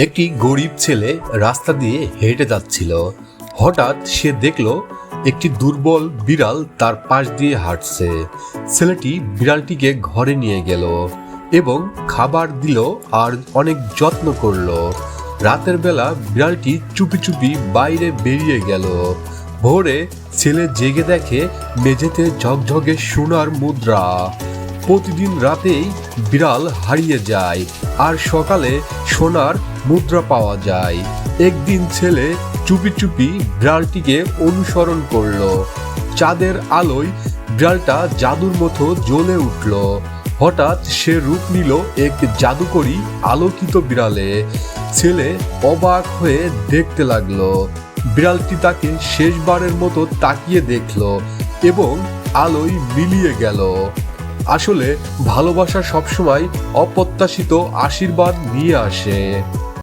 একটি গরিব ছেলে রাস্তা দিয়ে হেঁটে যাচ্ছিল। হঠাৎ সে দেখল একটি দুর্বল বিড়াল তার পাশ দিয়ে হাঁটছে। ছেলেটি বিড়ালটিকে ঘরে নিয়ে গেল এবং খাবার দিল আর অনেক যত্ন করলো। রাতের বেলা বিড়ালটি চুপি চুপি বাইরে বেরিয়ে গেল। ভোরে ছেলে জেগে দেখে মেঝেতে ঝকঝকে সোনার মুদ্রা। প্রতিদিন রাতেই বিড়াল হারিয়ে যায় আর সকালে সোনার মুদ্রা পাওয়া যায়। একদিন ছেলে চুপি চুপি বিড়ালটিকে অনুসরণ করলো। চাঁদের আলোয় বিড়ালটা জাদুর মতো জ্বলে উঠল। হঠাৎ সে রূপ নিল এক জাদুকরী আলোকিত বিড়ালে। ছেলে অবাক হয়ে দেখতে লাগলো। বিড়ালটি তাকে শেষবারের মতো তাকিয়ে দেখলো এবং আলোয় মিলিয়ে গেল। আসলে ভালোবাসা সবসময় অপ্রত্যাশিত আশীর্বাদ নিয়ে আসে।